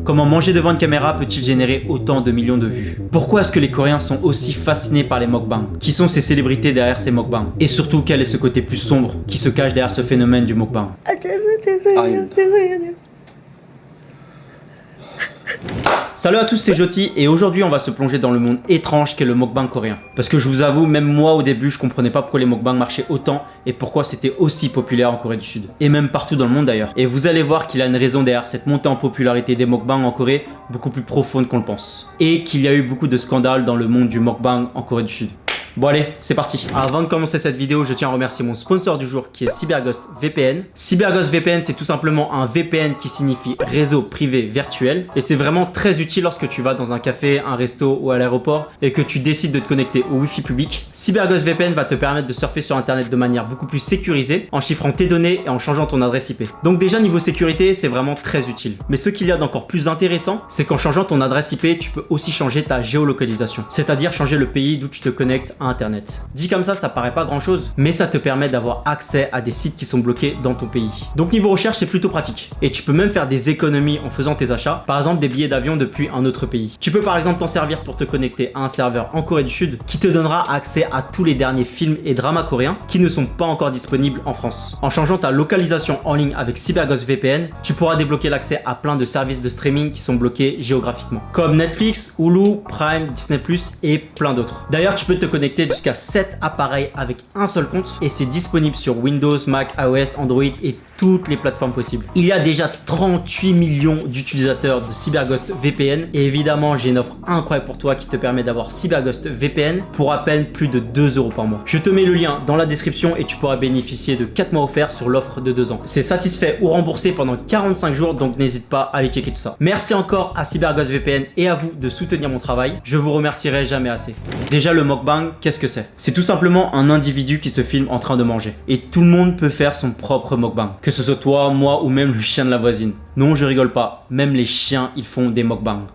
Comment manger devant une caméra peut-il générer autant de millions de vues? Pourquoi est-ce que les Coréens sont aussi fascinés par les mukbangs? Qui sont ces célébrités derrière ces mukbangs? Et surtout, quel est ce côté plus sombre qui se cache derrière ce phénomène du mukbang? Salut à tous, c'est Joti et aujourd'hui on va se plonger dans le monde étrange qu'est le mukbang coréen. Parce que je vous avoue, même moi au début je comprenais pas pourquoi les mukbangs marchaient autant et pourquoi c'était aussi populaire en Corée du Sud. Et même partout dans le monde d'ailleurs. Et vous allez voir qu'il y a une raison derrière cette montée en popularité des mukbangs en Corée beaucoup plus profonde qu'on le pense. Et qu'il y a eu beaucoup de scandales dans le monde du mukbang en Corée du Sud. Bon allez, c'est parti. Avant de commencer cette vidéo, je tiens à remercier mon sponsor du jour qui est CyberGhost VPN. CyberGhost VPN, c'est tout simplement un VPN qui signifie réseau privé virtuel. Et c'est vraiment très utile lorsque tu vas dans un café, un resto ou à l'aéroport et que tu décides de te connecter au Wi-Fi public. CyberGhost VPN va te permettre de surfer sur internet de manière beaucoup plus sécurisée en chiffrant tes données et en changeant ton adresse IP. Donc déjà niveau sécurité, c'est vraiment très utile. Mais ce qu'il y a d'encore plus intéressant, c'est qu'en changeant ton adresse IP, tu peux aussi changer ta géolocalisation. C'est-à-dire changer le pays d'où tu te connectes à internet. Dit comme ça paraît pas grand chose, mais ça te permet d'avoir accès à des sites qui sont bloqués dans ton pays. Donc niveau recherche, c'est plutôt pratique. Et tu peux même faire des économies en faisant tes achats, par exemple des billets d'avion depuis un autre pays. Tu peux par exemple t'en servir pour te connecter à un serveur en Corée du Sud qui te donnera accès à tous les derniers films et dramas coréens qui ne sont pas encore disponibles en France. En changeant ta localisation en ligne avec CyberGhost VPN, tu pourras débloquer l'accès à plein de services de streaming qui sont bloqués géographiquement, comme Netflix, Hulu, Prime, Disney+, et plein d'autres. D'ailleurs, tu peux te connecter jusqu'à 7 appareils avec un seul compte et c'est disponible sur Windows, Mac, iOS, Android et toutes les plateformes possibles. Il y a déjà 38 millions d'utilisateurs de CyberGhost VPN et évidemment j'ai une offre incroyable pour toi qui te permet d'avoir CyberGhost VPN pour à peine plus de 2 € par mois. Je te mets le lien dans la description et tu pourras bénéficier de 4 mois offerts sur l'offre de 2 ans. C'est satisfait ou remboursé pendant 45 jours donc n'hésite pas à aller checker tout ça. Merci encore à CyberGhost VPN et à vous de soutenir mon travail. Je vous remercierai jamais assez. Déjà le mukbang, qu'est-ce que c'est? C'est tout simplement un individu qui se filme en train de manger. Et tout le monde peut faire son propre mukbang. Que ce soit toi, moi ou même le chien de la voisine. Non, je rigole pas. Même les chiens, ils font des mukbangs.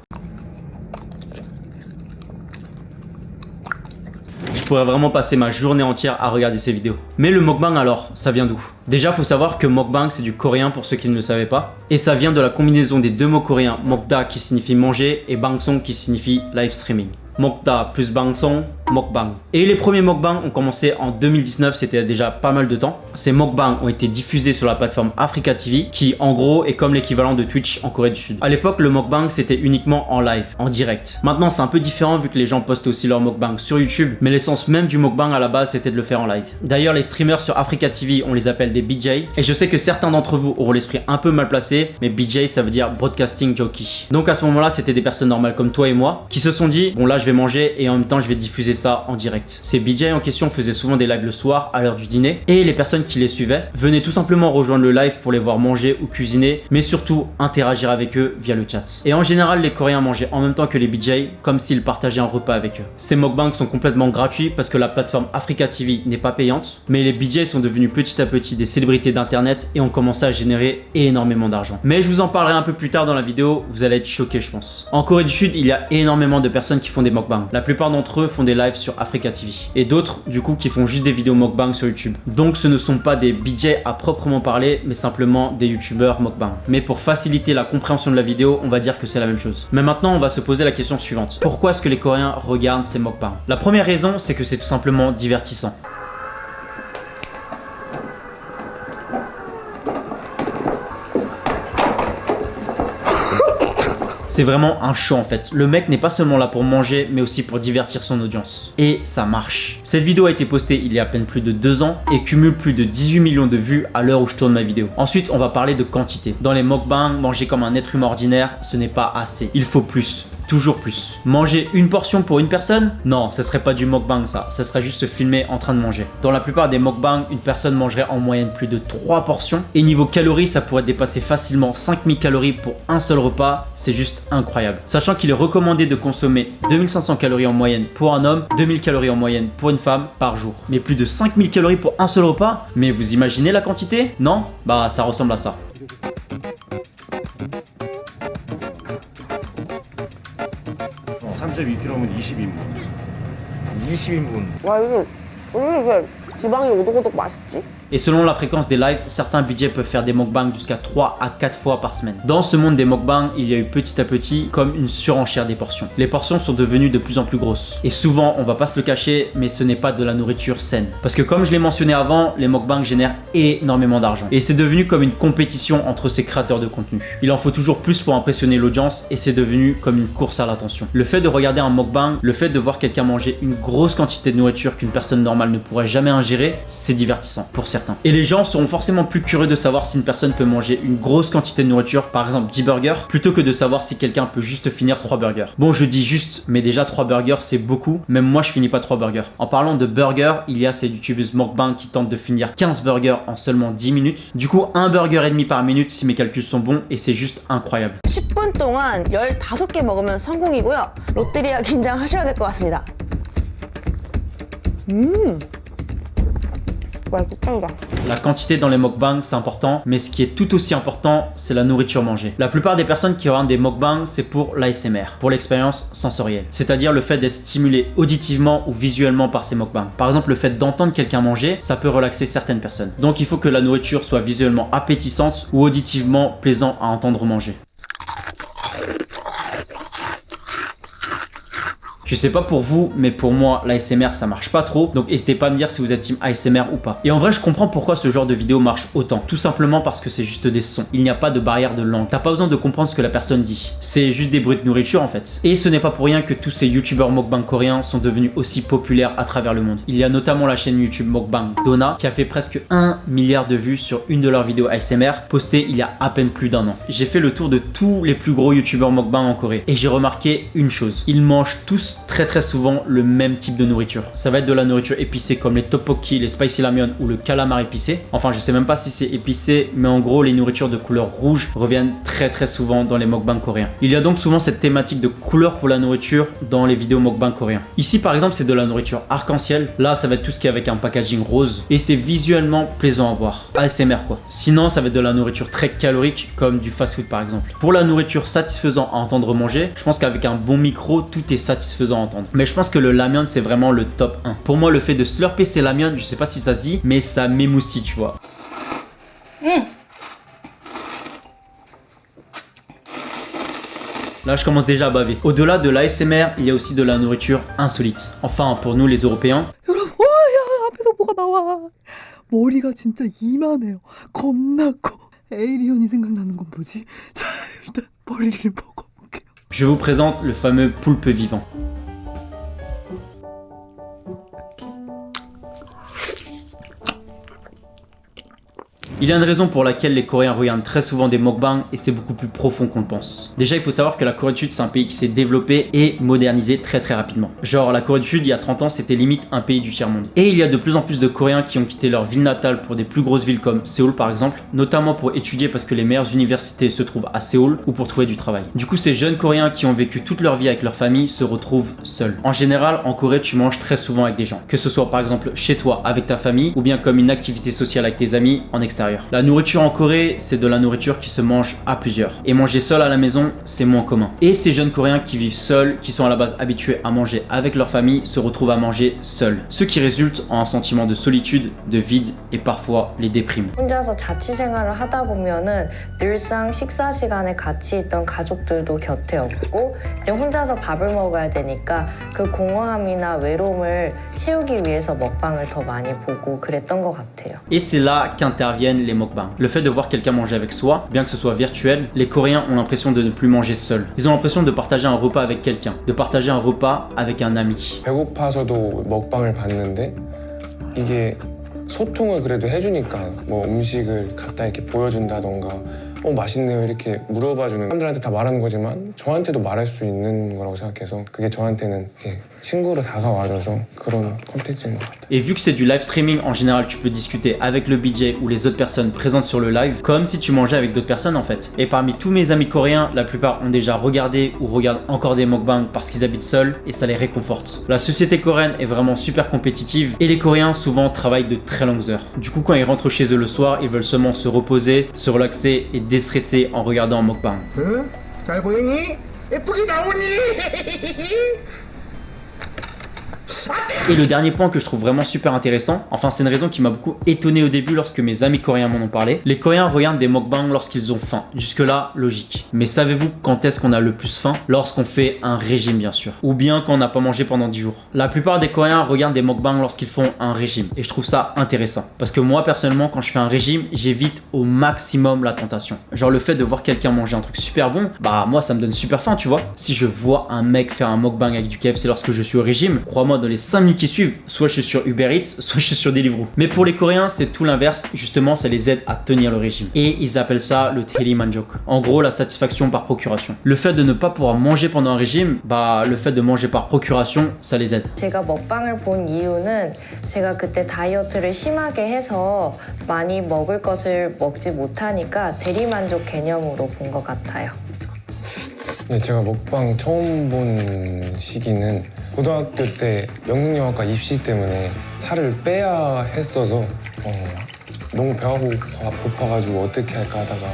Je pourrais vraiment passer ma journée entière à regarder ces vidéos. Mais le mukbang alors, ça vient d'où? Déjà, faut savoir que mukbang c'est du coréen pour ceux qui ne le savaient pas. Et ça vient de la combinaison des deux mots coréens mokda qui signifie manger et bangsong qui signifie live streaming. Mokda plus bangsong, mukbang. Et les premiers mukbangs ont commencé en 2019, c'était déjà pas mal de temps. Ces mukbangs ont été diffusés sur la plateforme Africa TV qui en gros est comme l'équivalent de Twitch en Corée du Sud. À l'époque, le mukbang c'était uniquement en live, en direct. Maintenant c'est un peu différent vu que les gens postent aussi leurs mukbangs sur YouTube, mais l'essence même du mukbang à la base c'était de le faire en live. D'ailleurs les streamers sur Africa TV on les appelle des BJ et je sais que certains d'entre vous auront l'esprit un peu mal placé, mais BJ ça veut dire Broadcasting Jockey. Donc à ce moment là c'était des personnes normales comme toi et moi qui se sont dit bon là je vais manger et en même temps je vais diffuser ça en direct. Ces BJ en question faisaient souvent des lives le soir à l'heure du dîner et les personnes qui les suivaient venaient tout simplement rejoindre le live pour les voir manger ou cuisiner, mais surtout interagir avec eux via le chat. Et en général les Coréens mangeaient en même temps que les BJ comme s'ils partageaient un repas avec eux. Ces mukbangs sont complètement gratuits parce que la plateforme Africa TV n'est pas payante, mais les BJ sont devenus petit à petit des célébrités d'internet et ont commencé à générer énormément d'argent. Mais je vous en parlerai un peu plus tard dans la vidéo, vous allez être choqués je pense. En Corée du Sud il y a énormément de personnes qui font des mukbangs. La plupart d'entre eux font des lives sur Africa TV et d'autres du coup qui font juste des vidéos mukbang sur YouTube. Donc ce ne sont pas des BJ à proprement parler mais simplement des youtubeurs mukbang. Mais pour faciliter la compréhension de la vidéo, on va dire que c'est la même chose. Mais maintenant on va se poser la question suivante. Pourquoi est-ce que les Coréens regardent ces mukbangs? La première raison c'est que c'est tout simplement divertissant. C'est vraiment un show en fait. Le mec n'est pas seulement là pour manger, mais aussi pour divertir son audience. Et ça marche. Cette vidéo a été postée il y a à peine plus de 2 ans et cumule plus de 18 millions de vues à l'heure où je tourne ma vidéo. Ensuite, on va parler de quantité. Dans les mukbangs, manger comme un être humain ordinaire, ce n'est pas assez. Il faut plus. Toujours plus. Manger une portion pour une personne? Non, ce serait pas du mukbang ça. Ça serait juste se filmer en train de manger. Dans la plupart des mukbangs, une personne mangerait en moyenne plus de 3 portions. Et niveau calories, ça pourrait dépasser facilement 5000 calories pour un seul repas. C'est juste incroyable. Sachant qu'il est recommandé de consommer 2500 calories en moyenne pour un homme, 2000 calories en moyenne pour une femme par jour. Mais plus de 5000 calories pour un seul repas? Mais vous imaginez la quantité? Non? Bah ça ressemble à ça. 32kg면 20인분. 20인분. 와, 이게 왜 이렇게 지방이 오독오독 맛있지? Et selon la fréquence des lives, certains budgets peuvent faire des mukbangs jusqu'à 3 à 4 fois par semaine. Dans ce monde des mukbangs, il y a eu petit à petit comme une surenchère des portions. Les portions sont devenues de plus en plus grosses. Et souvent, on va pas se le cacher, mais ce n'est pas de la nourriture saine. Parce que comme je l'ai mentionné avant, les mukbangs génèrent énormément d'argent. Et c'est devenu comme une compétition entre ces créateurs de contenu. Il en faut toujours plus pour impressionner l'audience et c'est devenu comme une course à l'attention. Le fait de regarder un mukbang, le fait de voir quelqu'un manger une grosse quantité de nourriture qu'une personne normale ne pourrait jamais ingérer, c'est divertissant pour certains. Et les gens seront forcément plus curieux de savoir si une personne peut manger une grosse quantité de nourriture, par exemple 10 burgers, plutôt que de savoir si quelqu'un peut juste finir 3 burgers. Bon, je dis juste, mais déjà 3 burgers c'est beaucoup, même moi je finis pas 3 burgers. En parlant de burgers, il y a ces youtubeuses mukbang qui tentent de finir 15 burgers en seulement 10 minutes. Du coup, un burger et demi par minute si mes calculs sont bons et c'est juste incroyable. 10분 동안 15개 먹으면 성공이고요. 롯데리아 긴장하셔야 될 것 같습니다. La quantité dans les mukbangs c'est important, mais ce qui est tout aussi important, c'est la nourriture mangée. La plupart des personnes qui regardent des mukbangs, c'est pour l'ASMR, pour l'expérience sensorielle. C'est-à-dire le fait d'être stimulé auditivement ou visuellement par ces mukbangs. Par exemple, le fait d'entendre quelqu'un manger, ça peut relaxer certaines personnes. Donc il faut que la nourriture soit visuellement appétissante ou auditivement plaisant à entendre manger. Je sais pas pour vous, mais pour moi, l'ASMR ça marche pas trop, donc n'hésitez pas à me dire si vous êtes team ASMR ou pas. Et en vrai, je comprends pourquoi ce genre de vidéo marche autant. Tout simplement parce que c'est juste des sons. Il n'y a pas de barrière de langue. T'as pas besoin de comprendre ce que la personne dit. C'est juste des bruits de nourriture en fait. Et ce n'est pas pour rien que tous ces youtubeurs mukbang coréens sont devenus aussi populaires à travers le monde. Il y a notamment la chaîne YouTube Mukbang Dona qui a fait presque 1 milliard de vues sur une de leurs vidéos ASMR postées il y a à peine plus d'1 an. J'ai fait le tour de tous les plus gros youtubeurs mukbang en Corée et j'ai remarqué une chose. Ils mangent tous très souvent le même type de nourriture. Ça va être de la nourriture épicée comme les tteokbokki, les spicy ramyeon ou le calamar épicé. Enfin, je sais même pas si c'est épicé, mais en gros, les nourritures de couleur rouge reviennent très souvent dans les mukbangs coréens. Il y a donc souvent cette thématique de couleur pour la nourriture dans les vidéos mukbang coréens. Ici, par exemple, c'est de la nourriture arc-en-ciel. Là, ça va être tout ce qui est avec un packaging rose et c'est visuellement plaisant à voir. ASMR quoi. Sinon, ça va être de la nourriture très calorique comme du fast-food par exemple. Pour la nourriture satisfaisant à entendre manger, je pense qu'avec un bon micro, tout est satisfaisant à entendre. Mais je pense que le ramyeon c'est vraiment le top 1. Pour moi le fait de slurper ces ramyeon, je sais pas si ça se dit, mais ça m'émoustille tu vois. Là je commence déjà à baver. Au-delà de l'ASMR, il y a aussi de la nourriture insolite. Enfin pour nous les Européens. 앞에서 뭐가 나와. 머리가 진짜 이만해요. 겁나 커. 에이리언이 생각나는 건 뭐지? 자 일단 머리를 먹어볼게요. Je vous présente le fameux poulpe vivant. Il y a une raison pour laquelle les Coréens regardent très souvent des mukbangs et c'est beaucoup plus profond qu'on le pense. Déjà, il faut savoir que la Corée du Sud, c'est un pays qui s'est développé et modernisé très rapidement. Genre, la Corée du Sud, il y a 30 ans, c'était limite un pays du tiers-monde. Et il y a de plus en plus de Coréens qui ont quitté leur ville natale pour des plus grosses villes comme Séoul par exemple, notamment pour étudier parce que les meilleures universités se trouvent à Séoul ou pour trouver du travail. Du coup, ces jeunes Coréens qui ont vécu toute leur vie avec leur famille se retrouvent seuls. En général, en Corée, tu manges très souvent avec des gens. Que ce soit par exemple chez toi, avec ta famille, ou bien comme une activité sociale avec tes amis en extérieur. La nourriture en Corée, c'est de la nourriture qui se mange à plusieurs. Et manger seul à la maison, c'est moins commun. Et ces jeunes Coréens qui vivent seuls, qui sont à la base habitués à manger avec leur famille, se retrouvent à manger seuls. Ce qui résulte en un sentiment de solitude, de vide et parfois les déprime. 혼자서 자취생활을 하다 보면은 늘상 식사 시간에 같이 있던 가족들도 곁에 없고 이제 혼자서 밥을 먹어야 되니까 그 공허함이나 외로움을 채우기 위해서 먹방을 더 많이 보고 그랬던 것 같아요. Et c'est là qu'interviennent les mukbangs. Le fait de voir quelqu'un manger avec soi, bien que ce soit virtuel, les Coréens ont l'impression de ne plus manger seuls. Ils ont l'impression de partager un repas avec quelqu'un, de partager un repas avec un ami. 배고파서도 먹방을 봤는데 이게 소통을 그래도 해주니까 뭐 음식을 갖다 이렇게 보여준다던가 맛있네요 이렇게 물어봐주는 사람들한테 다 말하는 거지만 저한테도 말할 수 있는 거라고 생각해서 그게 저한테는 이렇게 친구로 다가와줘서 그런 콘텐츠인 것 같아요. Et vu que c'est du live streaming, en général tu peux discuter avec le BJ ou les autres personnes présentes sur le live comme si tu mangeais avec d'autres personnes en fait. Et parmi tous mes amis coréens, la plupart ont déjà regardé ou regardent encore des mukbangs parce qu'ils habitent seuls et ça les réconforte. La société coréenne est vraiment super compétitive et les Coréens souvent travaillent de très longues heures. Du coup quand ils rentrent chez eux le soir, ils veulent seulement se reposer, se relaxer et déstresser en regardant un mukbang. 잘 보이니? 예쁘게 나오니? Et le dernier point que je trouve vraiment super intéressant, enfin c'est une raison qui m'a beaucoup étonné au début lorsque mes amis coréens m'en ont parlé. Les Coréens regardent des mukbangs lorsqu'ils ont faim. Jusque là, logique. Mais savez-vous quand est-ce qu'on a le plus faim? Lorsqu'on fait un régime bien sûr. Ou bien quand on n'a pas mangé pendant 10 jours. La plupart des Coréens regardent des mukbangs lorsqu'ils font un régime. Et je trouve ça intéressant. Parce que moi personnellement quand je fais un régime, j'évite au maximum la tentation. Genre le fait de voir quelqu'un manger un truc super bon, bah moi ça me donne super faim tu vois. Si je vois un mec faire un mukbang avec du KFC lorsque je suis au régime, crois-moi dans les 5 minutes qui suivent, soit je suis sur Uber Eats, soit je suis sur Deliveroo. Mais pour les Coréens c'est tout l'inverse, justement ça les aide à tenir le régime. Et ils appellent ça le daeli manjok. En gros la satisfaction par procuration. Le fait de ne pas pouvoir manger pendant un régime, bah le fait de manger par procuration, ça les aide. 제가 먹방을 본 이유는 제가 그때 다이어트를 심하게 해서 많이 먹을 것을 먹지 못하니까 대리만족 개념으로 본 것 같아요. 네, 제가 먹방 처음 본 시기는 고등학교 때 영국영화과 입시 때문에 살을 빼야 했어서 너무 배가 고파가지고 어떻게 할까 하다가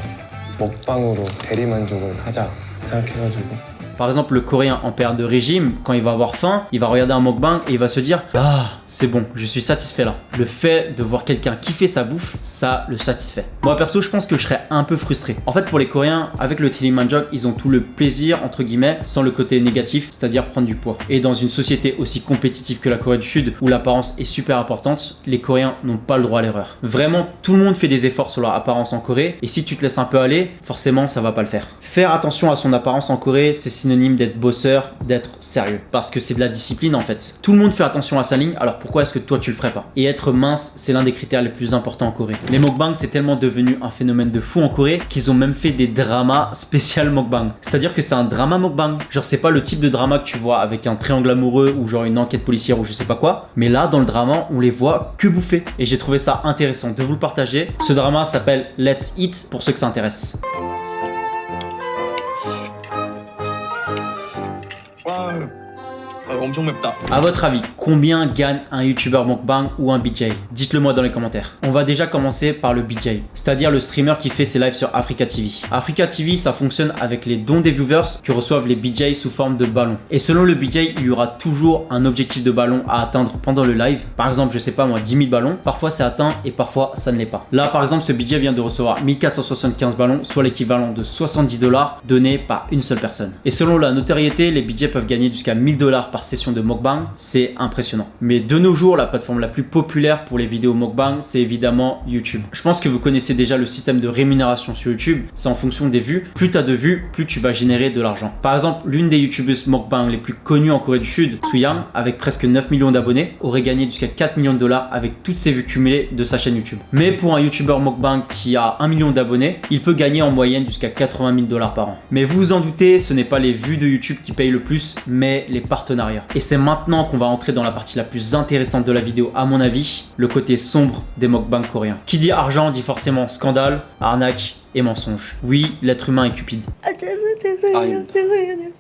먹방으로 대리만족을 하자 생각해가지고. Par exemple, le Coréen en période de régime, quand il va avoir faim, il va regarder un mukbang et il va se dire « Ah, c'est bon, je suis satisfait là. » Le fait de voir quelqu'un kiffer sa bouffe, ça le satisfait. Moi perso, je pense que je serais un peu frustré. En fait, pour les Coréens, avec le daeli manjok, ils ont tout le plaisir, entre guillemets, sans le côté négatif, c'est-à-dire prendre du poids. Et dans une société aussi compétitive que la Corée du Sud, où l'apparence est super importante, les Coréens n'ont pas le droit à l'erreur. Vraiment, tout le monde fait des efforts sur leur apparence en Corée, et si tu te laisses un peu aller, forcément, ça va pas le faire. Faire attention à son apparence en Corée, c'est synonyme d'être bosseur, d'être sérieux. Parce que c'est de la discipline en fait. Tout le monde fait attention à sa ligne, alors pourquoi est-ce que toi tu le ferais pas? Et être mince, c'est l'un des critères les plus importants en Corée. Les mukbangs, c'est tellement devenu un phénomène de fou en Corée qu'ils ont même fait des dramas spécial mukbang. C'est-à-dire que c'est un drama mukbang. Genre c'est pas le type de drama que tu vois avec un triangle amoureux ou genre une enquête policière ou je sais pas quoi. Mais là, dans le drama, on les voit que bouffer. Et j'ai trouvé ça intéressant de vous le partager. Ce drama s'appelle Let's Eat pour ceux que ça intéresse. 엄청 맵다. À votre avis, combien gagne un YouTuber mukbang ou un BJ? Dites-le moi dans les commentaires. On va déjà commencer par le BJ, c'est-à-dire le streamer qui fait ses lives sur Africa TV. Africa TV, ça fonctionne avec les dons des viewers que reçoivent les BJ sous forme de ballons. Et selon le BJ, il y aura toujours un objectif de ballon à atteindre pendant le live. Par exemple, je sais pas moi, 10 000 ballons. Parfois c'est atteint et parfois ça ne l'est pas. Là, par exemple, ce BJ vient de recevoir 1475 ballons, soit l'équivalent de 70 $ donnés par une seule personne. Et selon la notoriété, les BJ peuvent gagner jusqu'à 1000 $ par session de mukbang, c'est impressionnant. Mais de nos jours, la plateforme la plus populaire pour les vidéos mukbang, c'est évidemment YouTube. Je pense que vous connaissez déjà le système de rémunération sur YouTube, c'est en fonction des vues. Plus tu as de vues, plus tu vas générer de l'argent. Par exemple, l'une des youtubeuses mukbang les plus connues en Corée du Sud, Suyam, avec presque 9 millions d'abonnés, aurait gagné jusqu'à 4 millions de $ avec toutes ses vues cumulées de sa chaîne YouTube. Mais pour un youtubeur mukbang qui a 1 million d'abonnés, il peut gagner en moyenne jusqu'à 80 000 $ par an. Mais vous vous en doutez, ce n'est pas les vues de YouTube qui payent le plus, mais les partenariats. Et c'est maintenant qu'on va entrer dans la partie la plus intéressante de la vidéo à mon avis, le côté sombre des mukbangs coréens. Qui dit argent dit forcément scandale, arnaque et mensonge. Oui, l'être humain est cupide. 죄송해요.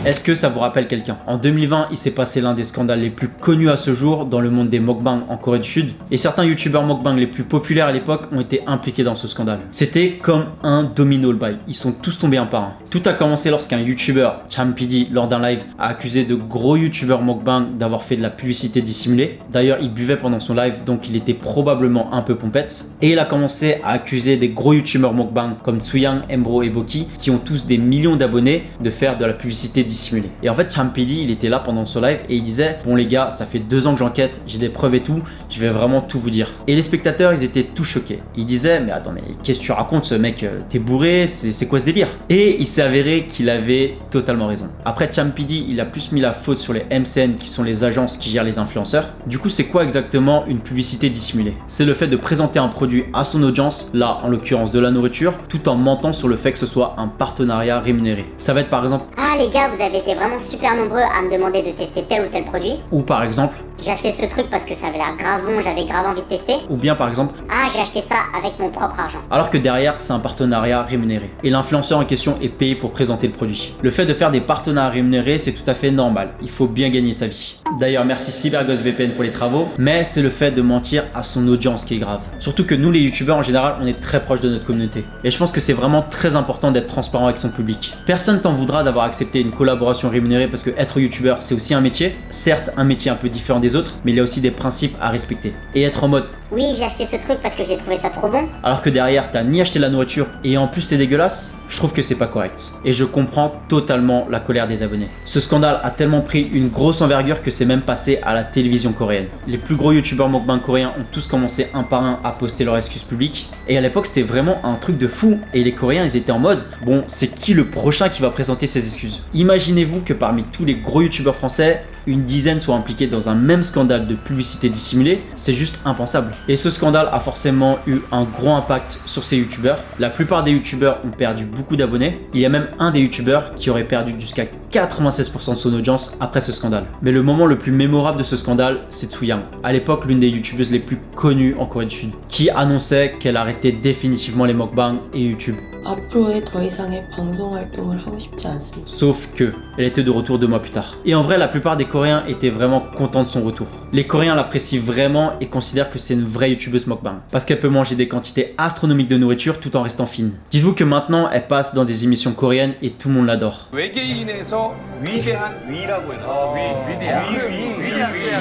Est-ce que ça vous rappelle quelqu'un? En 2020, il s'est passé l'un des scandales les plus connus à ce jour dans le monde des mukbangs en Corée du Sud. Et certains youtubeurs mukbang les plus populaires à l'époque ont été impliqués dans ce scandale. C'était comme un domino le bail. Ils sont tous tombés un par un. Tout a commencé lorsqu'un youtubeur, Champidi, lors d'un live, a accusé de gros youtubeurs mukbang d'avoir fait de la publicité dissimulée. D'ailleurs, il buvait pendant son live, donc il était probablement un peu pompette. Et il a commencé à accuser des gros youtubeurs mukbang comme Tsuyang, Embro et Boki, qui ont tous des millions d'abonnés, de faire de la publicité dissimulée. Et en fait, Champidi, il était là pendant ce live et il disait: bon les gars, ça fait 2 ans que j'enquête, j'ai des preuves et tout, je vais vraiment tout vous dire. Et les spectateurs, ils étaient tout choqués. Ils disaient: mais attends, mais qu'est-ce que tu racontes, ce mec, t'es bourré, c'est quoi ce délire? Et il s'est avéré qu'il avait totalement raison. Après, Champidi, il a plus mis la faute sur les MCN, qui sont les agences qui gèrent les influenceurs. Du coup, c'est quoi exactement une publicité dissimulée? C'est le fait de présenter un produit à son audience, là en l'occurrence de la nourriture, tout en mentant sur le fait que ce soit un partenariat rémunéré. Ça va être par exemple: ah les gars, vous avez été vraiment super nombreux à me demander de tester tel ou tel produit. Ou par exemple: j'ai acheté ce truc parce que ça avait l'air grave bon, j'avais grave envie de tester. Ou bien par exemple, Ah, j'ai acheté ça avec mon propre argent. alors que derrière c'est un partenariat rémunéré. Et l'influenceur en question est payé pour présenter le produit. Le fait de faire des partenariats rémunérés, c'est tout à fait normal. Il faut bien gagner sa vie. D'ailleurs, merci CyberGhostVPN pour les travaux, mais c'est le fait de mentir à son audience qui est grave. Surtout que nous les youtubeurs en général, on est très proches de notre communauté. Et je pense que c'est vraiment très important d'être transparent avec son public. Personne t'en voudra d'avoir accepté une collaboration rémunérée parce que être youtubeur c'est aussi un métier. Certes, un métier un peu différent des autres, mais il y a aussi des principes à respecter. Et être en mode Oui, j'ai acheté ce truc parce que j'ai trouvé ça trop bon. alors que derrière t'as ni acheté la nourriture et en plus c'est dégueulasse, je trouve que c'est pas correct. Et je comprends totalement la colère des abonnés. Ce scandale a tellement pris une grosse envergure que c'est même passé à la télévision coréenne. Les plus gros youtubeurs mukbang coréens ont tous commencé un par un à poster leurs excuses publiques. Et à l'époque c'était vraiment un truc de fou. Et les Coréens ils étaient en mode bon, c'est qui le prochain qui va présenter ses excuses? Imaginez-vous que parmi tous les gros youtubeurs français, une dizaine soient impliqués dans un même scandale de publicité dissimulée, c'est juste impensable. Et ce scandale a forcément eu un gros impact sur ces youtubeurs. La plupart des youtubeurs ont perdu beaucoup d'abonnés. Il y a même un des youtubeurs qui aurait perdu jusqu'à 96% de son audience après ce scandale. Mais le moment le plus mémorable de ce scandale, c'est Tsu-Yang, à l'époque l'une des youtubeuses les plus connues en Corée du Sud, qui annonçait qu'elle arrêtait définitivement les mukbangs et YouTube. 앞으로의 더 이상의 방송 활동을 하고 싶지 않습니다. Sauf que, elle était de retour 2 mois plus tard. Et en vrai, la plupart des Coréens étaient vraiment contents de son retour. Les Coréens l'apprécient vraiment et considèrent que c'est une vraie youtubeuse mukbang. Parce qu'elle peut manger des quantités astronomiques de nourriture tout en restant fine. Dites-vous que maintenant, elle passe dans des émissions coréennes et tout le monde l'adore. 외계인에서 위대한 위라고 해놨어.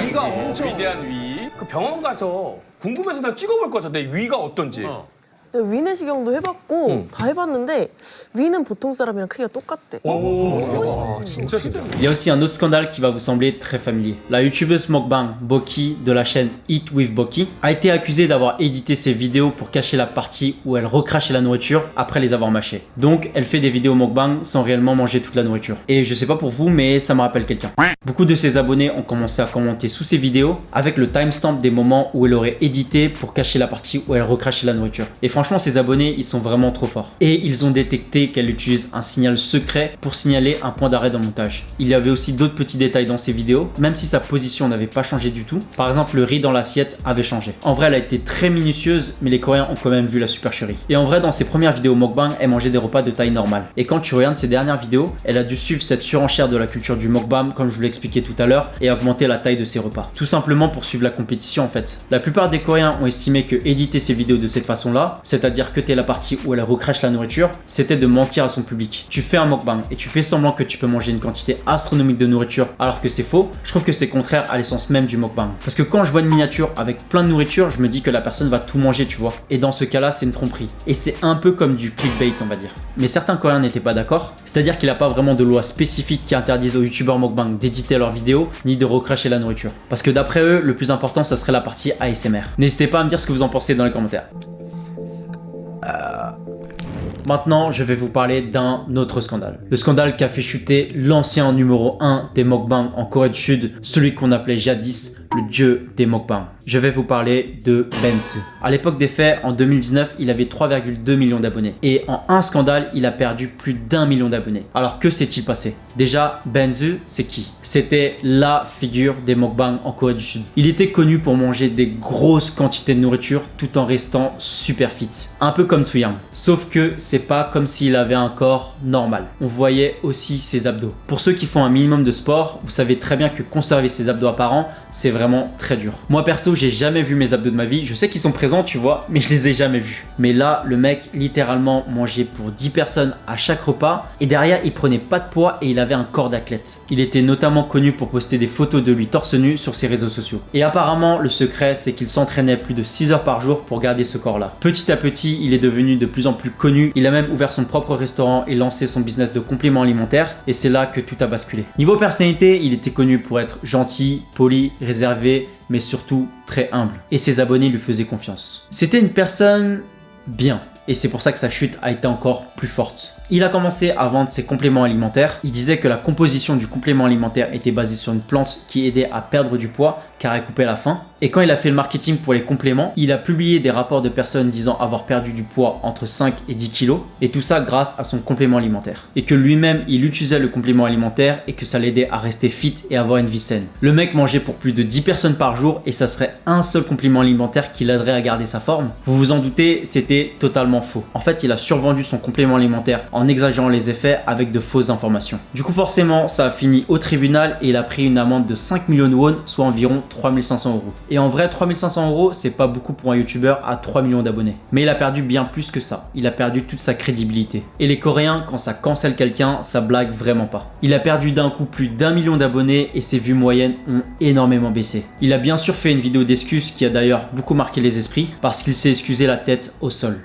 위가 엄청 위대한 위. 그 병원 가서 궁금해서 난 찍어볼 것 같아. 내 위가 어떤지. 위내시경도 해봤고 다 해봤는데 위는 보통 사람이랑 크기가 똑같대. 진짜 신기해. Il y a aussi un autre scandale qui va vous sembler très familier. La youtubeuse mukbang Boki de la chaîne Eat with Boki a été accusée d'avoir édité ses vidéos pour cacher la partie où elle recrachait la nourriture après les avoir mâchées. Donc elle fait des vidéos mukbang sans réellement manger toute la nourriture. Et je sais pas pour vous, mais ça me rappelle quelqu'un. Beaucoup de ses abonnés ont commencé à commenter sous ses vidéos avec le timestamp des moments où elle aurait édité pour cacher la partie où elle recrachait la nourriture. Et franchement, ses abonnés, ils sont vraiment trop forts. Et ils ont détecté qu'elle utilise un signal secret pour signaler un point d'arrêt dans le montage. Il y avait aussi d'autres petits détails dans ses vidéos, même si sa position n'avait pas changé du tout. Par exemple, le riz dans l'assiette avait changé. En vrai, elle a été très minutieuse, mais les Coréens ont quand même vu la supercherie. Et en vrai, dans ses premières vidéos mukbang, elle mangeait des repas de taille normale. Et quand tu regardes ses dernières vidéos, elle a dû suivre cette surenchère de la culture du mukbang, comme je vous l'ai expliqué tout à l'heure, et augmenter la taille de ses repas. Tout simplement pour suivre la compétition en fait. La plupart des Coréens ont estimé que éditer ses vidéos de cette façon-là, c'est-à-dire que la partie où elle recrache la nourriture, c'était de mentir à son public. Tu fais un mukbang et tu fais semblant que tu peux manger une quantité astronomique de nourriture alors que c'est faux. Je trouve que c'est contraire à l'essence même du mukbang. Parce que quand je vois une miniature avec plein de nourriture, je me dis que la personne va tout manger, tu vois. Et dans ce cas-là, c'est une tromperie. Et c'est un peu comme du clickbait, on va dire. Mais certains Coréens n'étaient pas d'accord. C'est-à-dire qu'il n'y a pas vraiment de loi spécifique qui interdise aux youtubeurs mukbang d'éditer leurs vidéos ni de recracher la nourriture. Parce que d'après eux, le plus important, ça serait la partie ASMR. N'hésitez pas à me dire ce que vous en pensez dans les commentaires. Maintenant, je vais vous parler d'un autre scandale. Le scandale qui a fait chuter l'ancien numéro 1 des mukbang en Corée du Sud, celui qu'on appelait jadis le dieu des mukbang. Je vais vous parler de Benzu. À l'époque des faits, en 2019, il avait 3,2 millions d'abonnés. Et en un scandale, il a perdu plus d'1 million d'abonnés. Alors que s'est-il passé? Déjà, Benzu, c'est qui? C'était la figure des mukbang en Corée du Sud. Il était connu pour manger des grosses quantités de nourriture tout en restant super fit. Un peu comme Tsu-Yang. Sauf que c'est pas comme s'il avait un corps normal. On voyait aussi ses abdos. Pour ceux qui font un minimum de sport, vous savez très bien que conserver ses abdos apparents, c'est vraiment très dur. Moi perso, j'ai jamais vu mes abdos de ma vie. Je sais qu'ils sont présents, tu vois, mais je les ai jamais vus. Mais là, le mec littéralement mangeait pour 10 personnes à chaque repas et derrière, il prenait pas de poids et il avait un corps d'athlète. Il était notamment connu pour poster des photos de lui torse nu sur ses réseaux sociaux. Et apparemment, le secret, c'est qu'il s'entraînait plus de 6 heures par jour pour garder ce corps-là. Petit à petit, il est devenu de plus en plus connu. Il a même ouvert son propre restaurant et lancé son business de compléments alimentaires. Et c'est là que tout a basculé. Niveau personnalité, il était connu pour être gentil, poli, réservé, mais surtout très humble. Et ses abonnés lui faisaient confiance. C'était une personne bien. Et c'est pour ça que sa chute a été encore plus forte. Il a commencé à vendre ses compléments alimentaires. Il disait que la composition du complément alimentaire était basée sur une plante qui aidait à perdre du poids car elle coupait la faim. Et quand il a fait le marketing pour les compléments, il a publié des rapports de personnes disant avoir perdu du poids entre 5 et 10 kilos, et tout ça grâce à son complément alimentaire. Et que lui-même, il utilisait le complément alimentaire et que ça l'aidait à rester fit et avoir une vie saine. Le mec mangeait pour plus de 10 personnes par jour et ça serait un seul complément alimentaire qui l'aiderait à garder sa forme. Vous vous en doutez, c'était totalement faux. En fait, il a survendu son complément alimentaire en exagérant les effets avec de fausses informations. Du coup, forcément, ça a fini au tribunal et il a pris une amende de 5 millions de won, soit environ 3500 €. Et en vrai, 3500 €, c'est pas beaucoup pour un youtubeur à 3 millions d'abonnés. Mais il a perdu bien plus que ça. Il a perdu toute sa crédibilité. Et les Coréens, quand ça cancelle quelqu'un, ça blague vraiment pas. Il a perdu d'un coup plus d'1 million d'abonnés et ses vues moyennes ont énormément baissé. Il a bien sûr fait une vidéo d'excuses qui a d'ailleurs beaucoup marqué les esprits parce qu'il s'est excusé la tête au sol.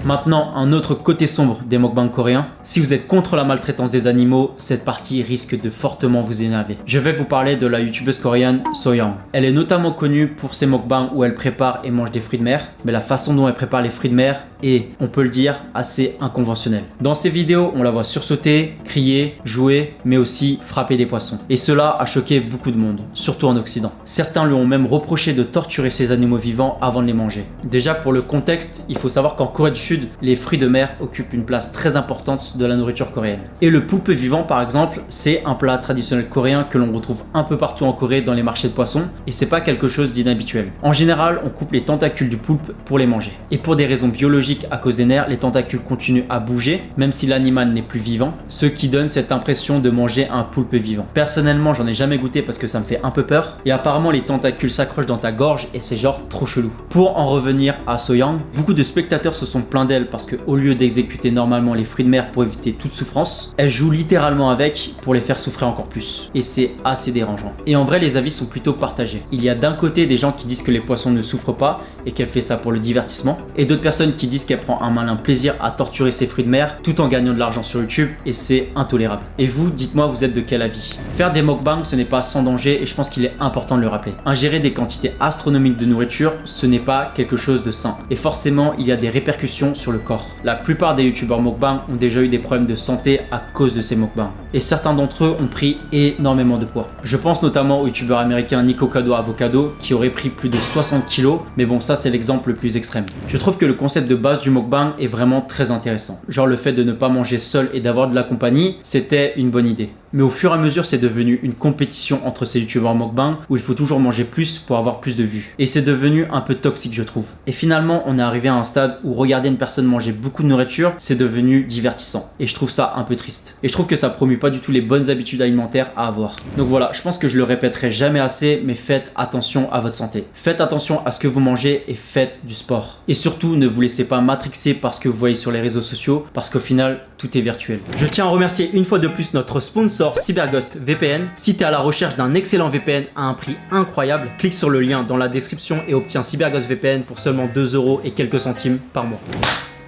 Maintenant, un autre côté sombre des mukbangs coréens. Si vous êtes contre la maltraitance des animaux, cette partie risque de fortement vous énerver. Je vais vous parler de la youtubeuse coréenne Soyoung. Elle est notamment connue pour ses mukbangs où elle prépare et mange des fruits de mer, mais la façon dont elle prépare les fruits de mer est, on peut le dire, assez inconventionnelle. Dans ses vidéos, on la voit sursauter, crier, jouer, mais aussi frapper des poissons. Et cela a choqué beaucoup de monde, surtout en Occident. Certains lui ont même reproché de torturer ces animaux vivants avant de les manger. Déjà pour le contexte, il faut savoir qu'en Corée du Sud, les fruits de mer occupent une place très importante de la nourriture coréenne. Et le poulpe vivant par exemple, c'est un plat traditionnel coréen que l'on retrouve un peu partout en Corée dans les marchés de poissons et c'est pas quelque chose d'inhabituel. En général, on coupe les tentacules du poulpe pour les manger. Et pour des raisons biologiques à cause des nerfs, les tentacules continuent à bouger même si l'animal n'est plus vivant, ce qui donne cette impression de manger un poulpe vivant. Personnellement, j'en ai jamais goûté parce que ça me fait un peu peur et apparemment les tentacules s'accrochent dans ta gorge et c'est genre trop chelou. Pour en revenir à Soyoung, beaucoup de spectateurs se sont plaints d'elle parce que au lieu d'exécuter normalement les fruits de mer pour éviter toute souffrance, elle joue littéralement avec pour les faire souffrir encore plus. Et c'est assez dérangeant. Et en vrai, les avis sont plutôt partagés. Il y a d'un côté des gens qui disent que les poissons ne souffrent pas et qu'elle fait ça pour le divertissement, et d'autres personnes qui disent qu'elle prend un malin plaisir à torturer ses fruits de mer tout en gagnant de l'argent sur YouTube, et c'est intolérable. Et vous, dites-moi, vous êtes de quel avis? Faire des mukbangs, ce n'est pas sans danger et je pense qu'il est important de le rappeler. Ingérer des quantités astronomiques de nourriture, ce n'est pas quelque chose de sain. Et forcément, il y a des répercussions sur le corps. La plupart des youtubeurs mukbang ont déjà eu des problèmes de santé à cause de ces mukbangs. Et certains d'entre eux ont pris énormément de poids. Je pense notamment au youtubeur américain Nikocado Avocado qui aurait pris plus de 60 kilos, mais bon, ça c'est l'exemple le plus extrême. Je trouve que le concept de base du mukbang est vraiment très intéressant. Genre le fait de ne pas manger seul et d'avoir de la compagnie, c'était une bonne idée. Mais au fur et à mesure, c'est devenu une compétition entre ces youtubeurs mukbang où il faut toujours manger plus pour avoir plus de vues. Et c'est devenu un peu toxique, je trouve. Et finalement, on est arrivé à un stade où regarder une personne manger beaucoup de nourriture, c'est devenu divertissant. Et je trouve ça un peu triste. Et je trouve que ça promue pas du tout les bonnes habitudes alimentaires à avoir. Donc voilà, je pense que je le répéterai jamais assez, mais faites attention à votre santé. Faites attention à ce que vous mangez et faites du sport. Et surtout, ne vous laissez pas matrixer par ce que vous voyez sur les réseaux sociaux, parce qu'au final, tout est virtuel. Je tiens à remercier une fois de plus notre sponsor CyberGhost VPN. Si tu es à la recherche d'un excellent VPN à un prix incroyable, clique sur le lien dans la description et obtiens CyberGhost VPN pour seulement 2 € et quelques centimes par mois.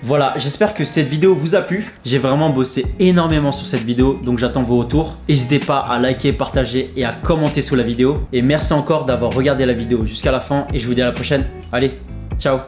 Voilà, j'espère que cette vidéo vous a plu. J'ai vraiment bossé énormément sur cette vidéo, donc j'attends vos retours. N'hésitez pas à liker, partager et à commenter sous la vidéo. Et merci encore d'avoir regardé la vidéo jusqu'à la fin et je vous dis à la prochaine. Allez, ciao!